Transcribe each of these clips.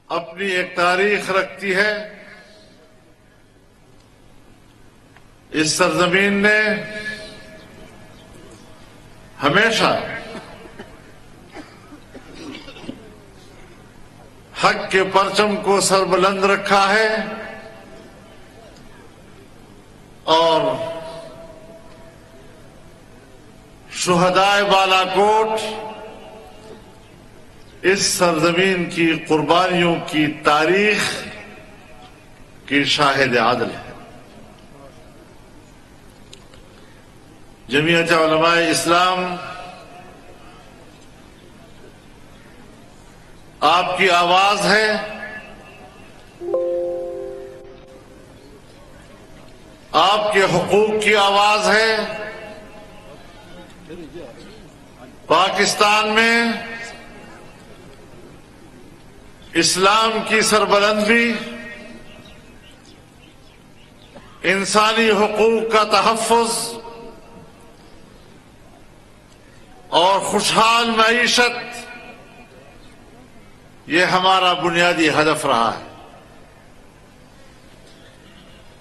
اپنی ایک تاریخ رکھتی ہے. اس سرزمین نے ہمیشہ حق کے پرچم کو سربلند رکھا ہے اور شہدائے بالا کوٹ اس سرزمین کی قربانیوں کی تاریخ کی شاہد عدل ہے. جمعیت علماء اسلام آپ کی آواز ہے. آپ کے حقوق کی آواز ہے. پاکستان میں اسلام کی سربلندی، انسانی حقوق کا تحفظ اور خوشحال معیشت یہ ہمارا بنیادی ہدف رہا ہے.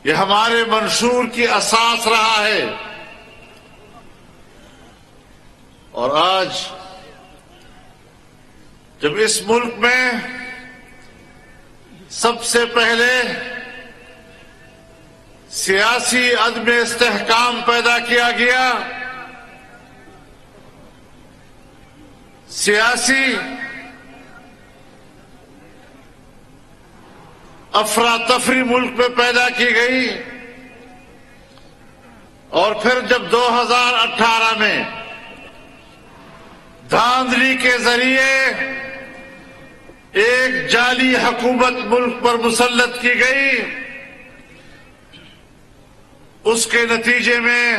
یہ ہمارے منشور کی اساس رہا ہے. اور آج جب اس ملک میں سب سے پہلے سیاسی عدم استحکام پیدا کیا گیا، سیاسی افراتفری ملک میں پیدا کی گئی، اور پھر جب 2018 میں دھاندلی کے ذریعے ایک جعلی حکومت ملک پر مسلط کی گئی، اس کے نتیجے میں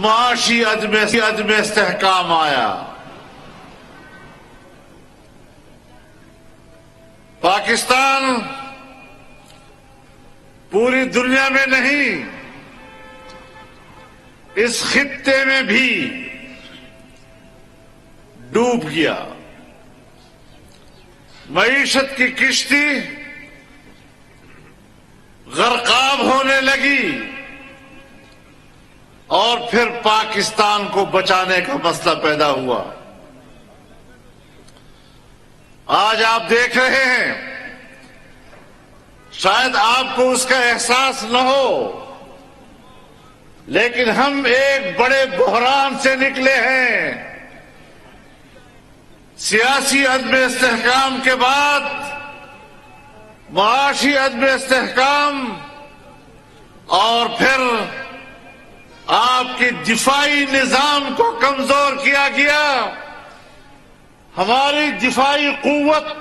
معاشی عدم استحکام آیا. پاکستان پوری دنیا میں نہیں، اس خطے میں بھی ڈوب گیا. معیشت کی کشتی غرقاب ہونے لگی اور پھر پاکستان کو بچانے کا مسئلہ پیدا ہوا. آج آپ دیکھ رہے ہیں، شاید آپ کو اس کا احساس نہ ہو، لیکن ہم ایک بڑے بحران سے نکلے ہیں. سیاسی عدم استحکام کے بعد معاشی عدم استحکام اور پھر آپ کے دفاعی نظام کو کمزور کیا گیا. ہماری دفاعی قوت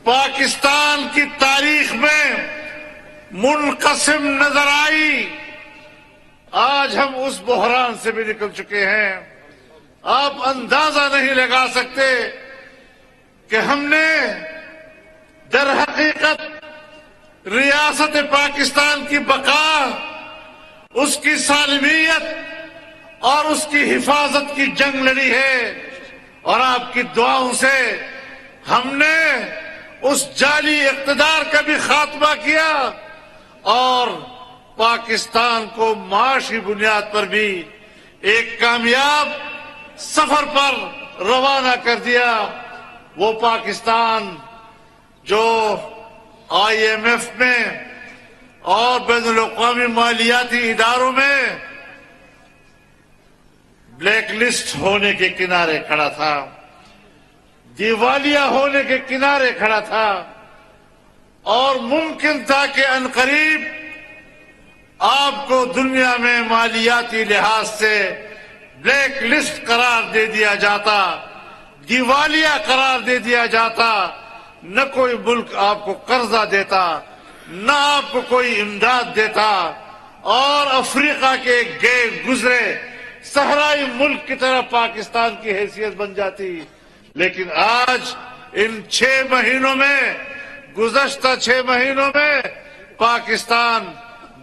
پاکستان کی تاریخ میں منقسم نظر آئی. آج ہم اس بحران سے بھی نکل چکے ہیں. آپ اندازہ نہیں لگا سکتے کہ ہم نے در حقیقت ریاست پاکستان کی بقا، اس کی سالمیت اور اس کی حفاظت کی جنگ لڑی ہے. اور آپ کی دعاؤں سے ہم نے اس جعلی اقتدار کا بھی خاتمہ کیا اور پاکستان کو معاشی بنیاد پر بھی ایک کامیاب سفر پر روانہ کر دیا. وہ پاکستان جو آئی ایم ایف میں اور بین الاقوامی مالیاتی اداروں میں بلیک لسٹ ہونے کے کنارے کھڑا تھا، دیوالیہ ہونے کے کنارے کھڑا تھا، اور ممکن تھا کہ عنقریب آپ کو دنیا میں مالیاتی لحاظ سے بلیک لسٹ قرار دے دیا جاتا، دیوالیہ قرار دے دیا جاتا. نہ کوئی ملک آپ کو قرضہ دیتا، نہ آپ کو کوئی امداد دیتا، اور افریقہ کے گئے گزرے صحرائی ملک کی طرح پاکستان کی حیثیت بن جاتی. لیکن آج ان 6 مہینوں میں، گزشتہ 6 مہینوں میں پاکستان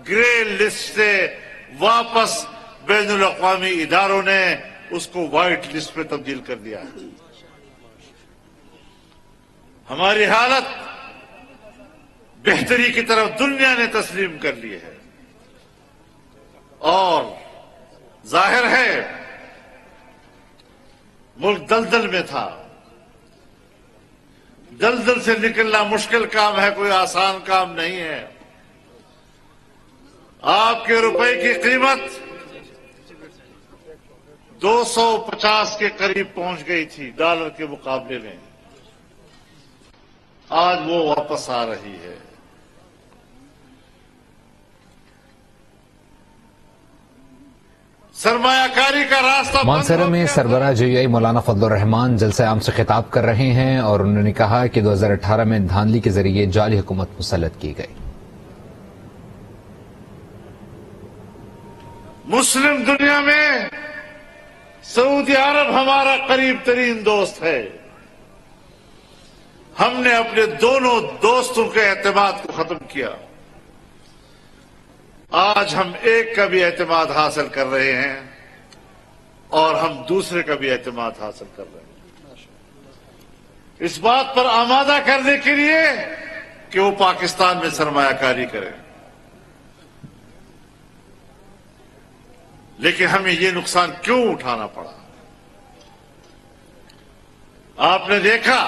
گرے لسٹ سے واپس بین الاقوامی اداروں نے اس کو وائٹ لسٹ میں تبدیل کر دیا. हमारी हालत बेहतरी की तरफ दुनिया ने तस्लीम कर ली है और जाहिर है मुल्क दलदल में था। दलदल से निकलना मुश्किल काम है, कोई आसान काम नहीं है। आपके रुपए की कीमत 250 के करीब पहुंच गई थी डॉलर के मुकाबले में, आज वो वापस आ रही है। सरमायाकारी का रास्ता मानसरा में सरबराह JUI मौलाना फजलुर रहमान जलसे आम से खिताब कर रहे हैं और उन्होंने कहा कि 2018 में धांधली के जरिए जाली हुकूमत मुसल्लत की गई। मुस्लिम दुनिया में सऊदी अरब हमारा करीब तरीन दोस्त है। हमने अपने दोनों दोस्तों के एतमाद को खत्म किया। आज हम एक का भी एतमाद हासिल कर रहे हैं और हम दूसरे का भी एतमाद हासिल कर रहे हैं, इस बात पर आमादा करने के लिए कि वो पाकिस्तान में सरमायाकारी करें। लेकिन हमें ये नुकसान क्यों उठाना पड़ा? आपने देखा,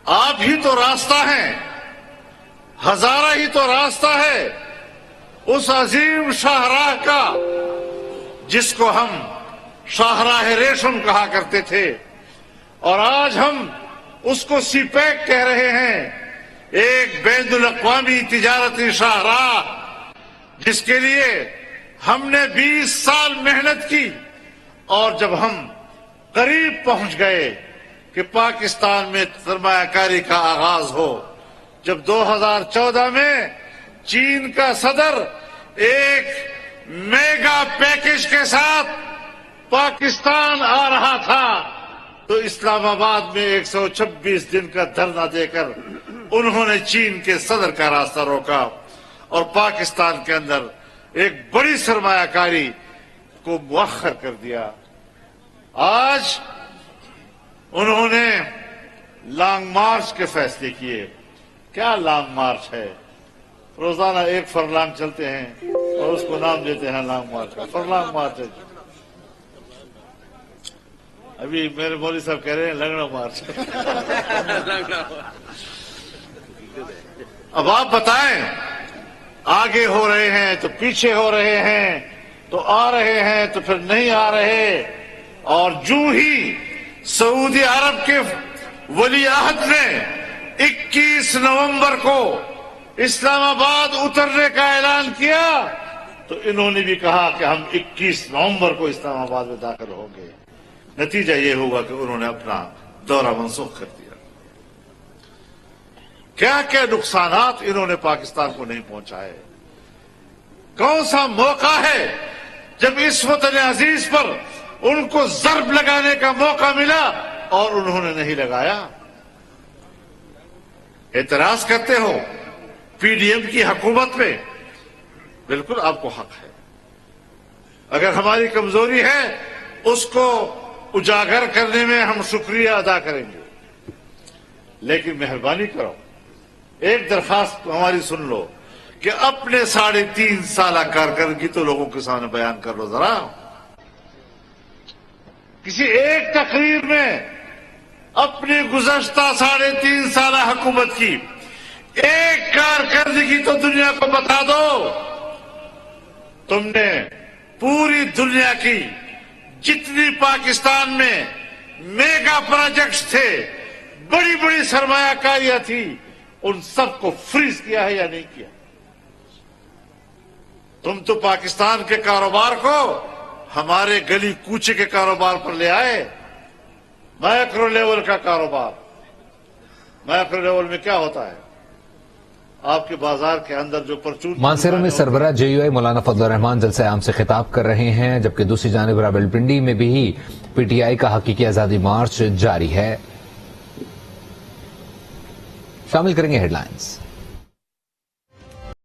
आप ही तो रास्ता हैं, हजारा ही तो रास्ता है उस अजीम शाहराह का जिसको हम शाहराह रेशम कहा करते थे, और आज हम उसको सीपैक कह रहे हैं, एक बैनुल अक़वामी तिजारती शाहराह जिसके लिए हमने 20 साल मेहनत की। और जब हम करीब पहुंच गए कि पाकिस्तान में सरमायाकारी का आगाज हो, जब 2014 में चीन का सदर एक मेगा पैकेज के साथ पाकिस्तान आ रहा था, तो इस्लामाबाद में 126 दिन का धरना देकर उन्होंने चीन के सदर का रास्ता रोका और पाकिस्तान के अंदर एक बड़ी सरमायाकारी को मुअख्खर कर दिया। आज उन्होंने लॉन्ग मार्च के फैसले किए। क्या लॉन्ग मार्च है? रोजाना एक फरलांग चलते हैं और उसको नाम देते हैं लॉन्ग मार्च का। फरलांग मार्च है। अभी मेरे मौलवी साहब कह रहे हैं लंगड़ा मार्च। अब आप बताएं, आगे हो रहे हैं तो पीछे हो रहे हैं, तो आ रहे हैं तो फिर नहीं आ रहे। और जूं ही सऊदी अरब के वली अहद ने 21 नवंबर को इस्लामाबाद उतरने का ऐलान किया, तो इन्होंने भी कहा कि हम 21 नवंबर को इस्लामाबाद में दाखिल होंगे। नतीजा ये होगा कि उन्होंने अपना दौरा मनसूख कर दिया। क्या क्या नुकसानात इन्होंने पाकिस्तान को नहीं पहुंचाए। कौन सा मौका है जब इस वतन अजीज पर उनको जर्ब लगाने का मौका मिला और उन्होंने नहीं लगाया। एतराज करते हो PDM की हुकूमत में, बिल्कुल आपको हक है। अगर हमारी कमजोरी है उसको उजागर करने में हम शुक्रिया अदा करेंगे, लेकिन मेहरबानी करो एक दरखास्त हमारी सुन लो कि अपने 3.5 साल कारकर्दगी तो लोगों के सामने बयान कर लो जरा। किसी एक तकरीर में अपनी गुज़श्ता 3.5 साल हुकूमत की एक कारकर्दगी तो दुनिया को बता दो। तुमने पूरी दुनिया की जितनी पाकिस्तान में मेगा प्रोजेक्ट्स थे, बड़ी बड़ी सरमायाकारियां थी, उन सबको फ्रीज किया है या नहीं किया? तुम तो पाकिस्तान के कारोबार को हमारे गली कूचे के कारोबार पर ले आए। माइक्रो लेवल का कारोबार। माइक्रो लेवल में क्या होता है? आपके बाजार के अंदर जो परचून। मानसरा में सरबराह JUI मौलाना फजलुर रहमान जलसे आम से खिताब कर रहे हैं, जबकि दूसरी जानिब रावलपिंडी में भी PTI का हकीकी आजादी मार्च जारी है। शामिल करेंगे हेडलाइंस।